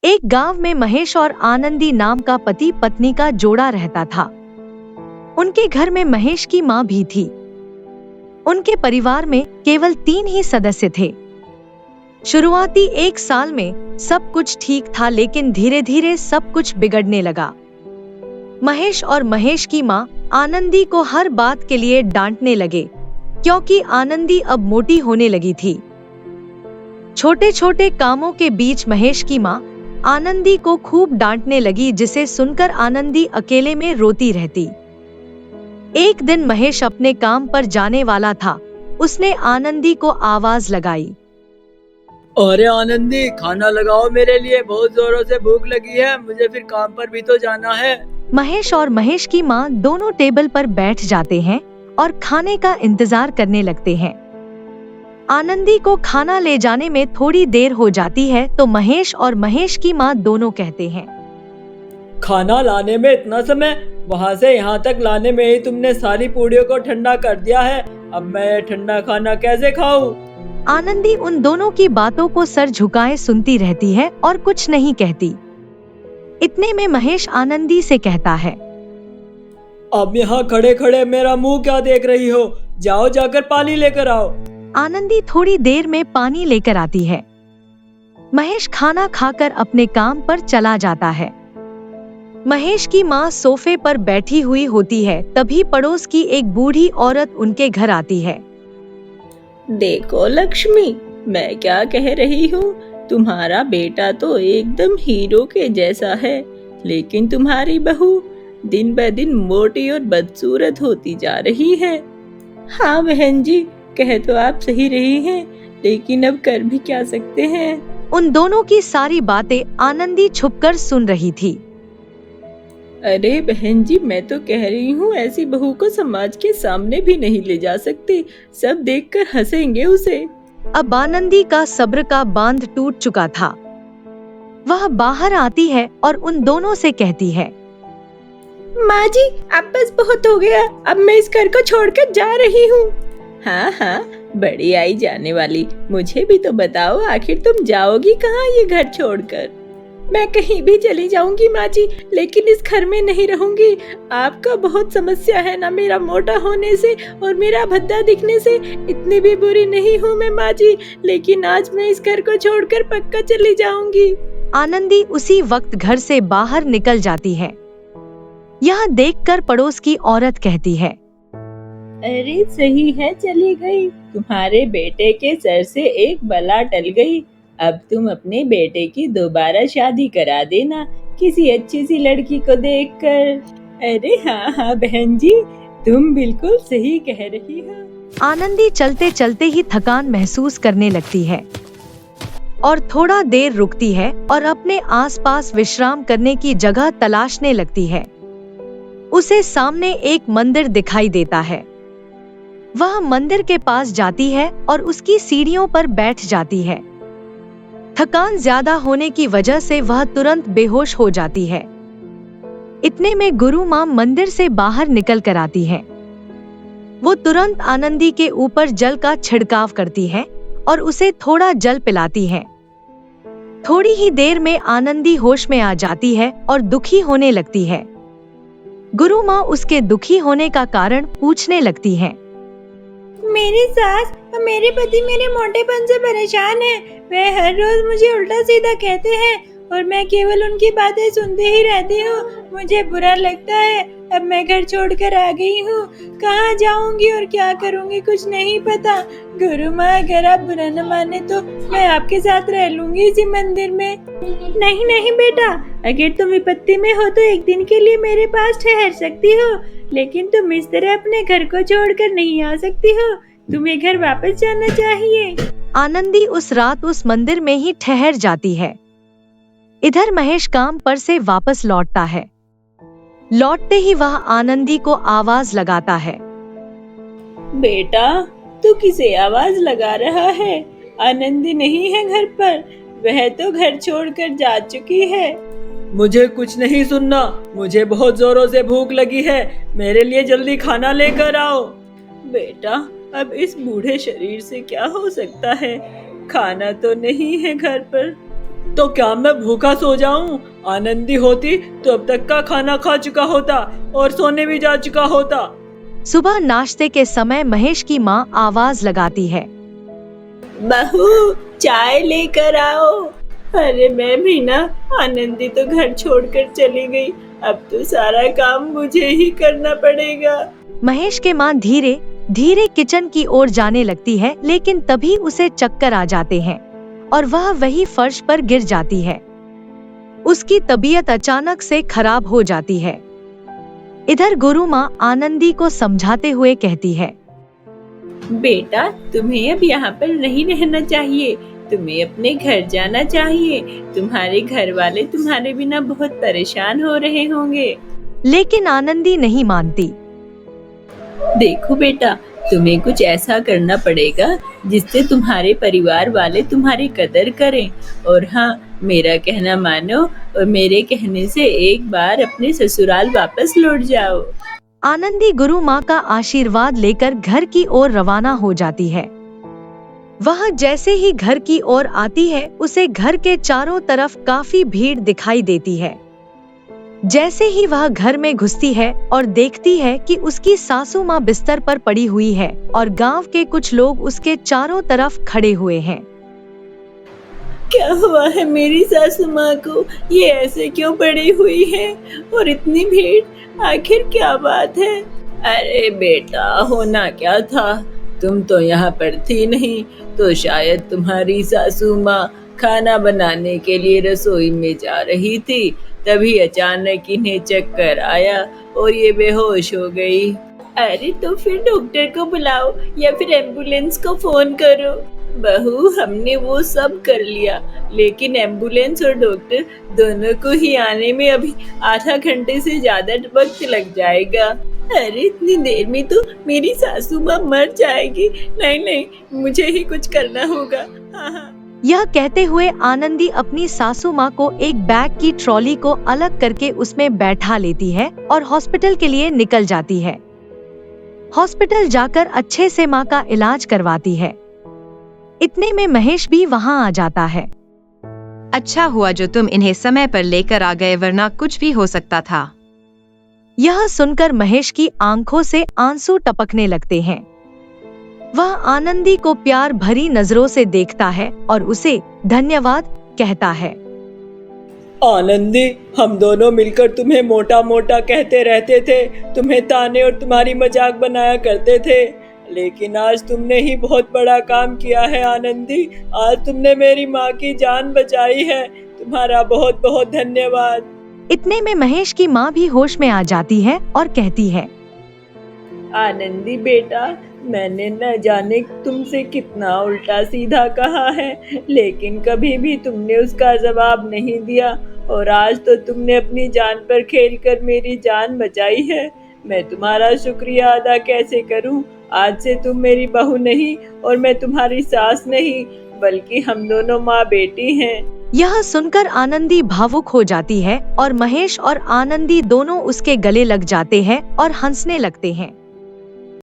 एक गांव में महेश और आनंदी नाम का पति पत्नी का जोड़ा रहता था। उनके घर में महेश की माँ भी थी। उनके परिवार में केवल 3 ही सदस्य थे। शुरुआती 1 साल में सब कुछ ठीक था, लेकिन धीरे धीरे सब कुछ बिगड़ने लगा। महेश और महेश की माँ आनंदी को हर बात के लिए डांटने लगे, क्योंकि आनंदी अब मोटी होने लगी थी। छोटे छोटे कामों के बीच महेश की माँ आनंदी को खूब डांटने लगी, जिसे सुनकर आनंदी अकेले में रोती रहती। एक दिन महेश अपने काम पर जाने वाला था। उसने आनंदी को आवाज लगाई, अरे आनंदी, खाना लगाओ मेरे लिए, बहुत जोरों से भूख लगी है, मुझे फिर काम पर भी तो जाना है। महेश और महेश की माँ दोनों टेबल पर बैठ जाते हैं और खाने का इंतजार करने लगते हैं। आनंदी को खाना ले जाने में थोड़ी देर हो जाती है, तो महेश और महेश की माँ दोनों कहते हैं, खाना लाने में इतना समय? वहाँ से यहाँ तक लाने में ही तुमने सारी पूड़ियों को ठंडा कर दिया है। अब मैं ठंडा खाना कैसे खाऊं? आनंदी उन दोनों की बातों को सर झुकाए सुनती रहती है और कुछ नहीं कहती। इतने में महेश आनंदी से कहता है, अब यहाँ खड़े खड़े मेरा मुंह क्या देख रही हो? जाओ, जाकर पानी लेकर आओ। आनंदी थोड़ी देर में पानी लेकर आती है। महेश खाना खाकर अपने काम पर चला जाता है। महेश की माँ सोफे पर बैठी हुई होती है। तभी पड़ोस की एक बूढ़ी औरत उनके घर आती है। देखो लक्ष्मी, मैं क्या कह रही हूँ, तुम्हारा बेटा तो एकदम हीरो के जैसा है, लेकिन तुम्हारी बहू दिन ब दिन मोटी और बदसूरत होती जा रही है। हाँ बहन जी, कह तो आप सही रही हैं, लेकिन अब कर भी क्या सकते हैं। उन दोनों की सारी बातें आनंदी छुपकर सुन रही थी। अरे बहन जी, मैं तो कह रही हूँ, ऐसी बहू को समाज के सामने भी नहीं ले जा सकते, सब देखकर हंसेंगे उसे। अब आनंदी का सब्र का बांध टूट चुका था। वह बाहर आती है और उन दोनों से कहती है, माँ जी, अब बस बहुत हो गया, अब मैं इस घर को छोड़कर जा रही हूँ। हाँ हाँ, बड़ी आई जाने वाली, मुझे भी तो बताओ, आखिर तुम जाओगी कहाँ ये घर छोड़कर? मैं कहीं भी चली जाऊंगी माँ जी, लेकिन इस घर में नहीं रहूंगी। आपका बहुत समस्या है ना, मेरा मोटा होने से और मेरा भद्दा दिखने से। इतनी भी बुरी नहीं हूँ मैं माँ जी, लेकिन आज मैं इस घर को छोड़कर पक्का चली जाऊंगी। आनंदी उसी वक्त घर से बाहर निकल जाती है। यह देखकर पड़ोस की औरत कहती है, अरे सही है, चली गई। तुम्हारे बेटे के सर से एक बला टल गई। अब तुम अपने बेटे की दोबारा शादी करा देना, किसी अच्छी सी लड़की को देखकर। अरे हाँ हाँ बहन जी, तुम बिल्कुल सही कह रही हो। आनंदी चलते चलते ही थकान महसूस करने लगती है और थोड़ा देर रुकती है और अपने आसपास विश्राम करने की जगह तलाशने लगती है। उसे सामने एक मंदिर दिखाई देता है। वह मंदिर के पास जाती है और उसकी सीढ़ियों पर बैठ जाती है। थकान ज्यादा होने की वजह से वह तुरंत बेहोश हो जाती है। इतने में गुरु माँ मंदिर से बाहर निकल कर आती है। वो तुरंत आनंदी के ऊपर जल का छिड़काव करती है और उसे थोड़ा जल पिलाती है। थोड़ी ही देर में आनंदी होश में आ जाती है और दुखी होने लगती है। गुरु माँ उसके दुखी होने का कारण पूछने लगती है। मेरी सास और मेरे पति मेरे मोटेपन से परेशान हैं। वे हर रोज मुझे उल्टा सीधा कहते हैं और मैं केवल उनकी बातें सुनती ही रहती हूँ। मुझे बुरा लगता है। अब मैं घर छोड़कर आ गई हूँ। कहाँ जाऊँगी और क्या करूँगी कुछ नहीं पता। गुरु माँ, अगर आप बुरा न माने तो मैं आपके साथ रह लूँगी इसी मंदिर में। नहीं नहीं बेटा, अगर तुम विपत्ति में हो तो एक दिन के लिए मेरे पास ठहर सकती हो, लेकिन तुम इस तरह अपने घर को छोड़कर नहीं आ सकती हो। तुम्हें घर वापस जाना चाहिए। आनंदी उस रात उस मंदिर में ही ठहर जाती है। इधर महेश काम पर से वापस लौटता है। लौटते ही वह आनंदी को आवाज लगाता है। बेटा, तू किसे आवाज लगा रहा है? आनंदी नहीं है घर पर, वह तो घर छोड़कर जा चुकी है। मुझे कुछ नहीं सुनना, मुझे बहुत जोरों से भूख लगी है, मेरे लिए जल्दी खाना लेकर आओ। बेटा, अब इस बूढ़े शरीर से क्या हो सकता है? खाना तो नहीं है घर पर। तो क्या मैं भूखा सो जाऊं? आनंदी होती तो अब तक का खाना खा चुका होता और सोने भी जा चुका होता। सुबह नाश्ते के समय महेश की माँ आवाज लगाती है। बहू, चाय लेकर आओ। अरे मैं भी ना, आनंदी तो घर छोड़कर चली गई, अब तो सारा काम मुझे ही करना पड़ेगा। महेश के माँ धीरे धीरे किचन की ओर जाने लगती है, लेकिन तभी उसे चक्कर आ जाते हैं और वह वही फर्श पर गिर जाती है। उसकी तबीयत अचानक से खराब हो जाती है। इधर गुरु माँ आनंदी को समझाते हुए कहती है, बेटा, तुम्हें अब यहाँ पर नहीं रहना चाहिए, तुम्हें अपने घर जाना चाहिए। तुम्हारे घर वाले तुम्हारे बिना बहुत परेशान हो रहे होंगे। लेकिन आनंदी नहीं मानती। देखो बेटा, तुम्हें कुछ ऐसा करना पड़ेगा जिससे तुम्हारे परिवार वाले तुम्हारी कदर करें। और हाँ, मेरा कहना मानो और मेरे कहने से एक बार अपने ससुराल वापस लौट जाओ। आनंदी गुरु माँ का आशीर्वाद लेकर घर की ओर रवाना हो जाती है। वह जैसे ही घर की ओर आती है, उसे घर के चारों तरफ काफी भीड़ दिखाई देती है। जैसे ही वह घर में घुसती है और देखती है कि उसकी सासू माँ बिस्तर पर पड़ी हुई है और गांव के कुछ लोग उसके चारों तरफ खड़े हुए हैं। क्या हुआ है मेरी सासू माँ को? ये ऐसे क्यों पड़ी हुई है और इतनी भीड़? आखिर क्या बात है? अरे बेटा, होना क्या था, तुम तो यहाँ पर थी नहीं, तो शायद तुम्हारी सासू माँ खाना बनाने के लिए रसोई में जा रही थी, तभी अचानक इन्हें चक्कर आया और ये बेहोश हो गई। अरे तो फिर डॉक्टर को बुलाओ या फिर एम्बुलेंस को फोन करो। बहू, हमने वो सब कर लिया, लेकिन एम्बुलेंस और डॉक्टर दोनों को ही आने में अभी आधा घंटे से ज्यादा वक्त लग जाएगा। अरे इतनी देर में तो मेरी सासू माँ मर जाएगी। नहीं नहीं, मुझे ही कुछ करना होगा। हाँ। यह कहते हुए आनंदी अपनी सासू माँ को एक बैग की ट्रॉली को अलग करके उसमें बैठा लेती है और हॉस्पिटल के लिए निकल जाती है। हॉस्पिटल जाकर अच्छे से माँ का इलाज करवाती है। इतने में महेश भी वहाँ आ जाता है। अच्छा हुआ जो तुम इन्हें समय पर लेकर आ गए, वरना कुछ भी हो सकता था। यह सुनकर महेश की आंखों से आंसू टपकने लगते हैं। वह आनंदी को प्यार भरी नजरों से देखता है और उसे धन्यवाद कहता है। आनंदी, हम दोनों मिलकर तुम्हें मोटा मोटा कहते रहते थे, तुम्हें ताने और तुम्हारी मजाक बनाया करते थे, लेकिन आज तुमने ही बहुत बड़ा काम किया है आनंदी। आज तुमने मेरी माँ की जान बचाई है, तुम्हारा बहुत बहुत धन्यवाद। इतने में महेश की माँ भी होश में आ जाती है और कहती है, आनंदी बेटा, मैंने न जाने तुमसे कितना उल्टा सीधा कहा है, लेकिन कभी भी तुमने उसका जवाब नहीं दिया और आज तो तुमने अपनी जान पर खेलकर मेरी जान बचाई है। मैं तुम्हारा शुक्रिया अदा कैसे करूं? आज से तुम मेरी बहू नहीं और मैं तुम्हारी सास नहीं, बल्कि हम दोनों माँ बेटी हैं। यह सुनकर आनंदी भावुक हो जाती है और महेश और आनंदी दोनों उसके गले लग जाते हैं और हंसने लगते हैं।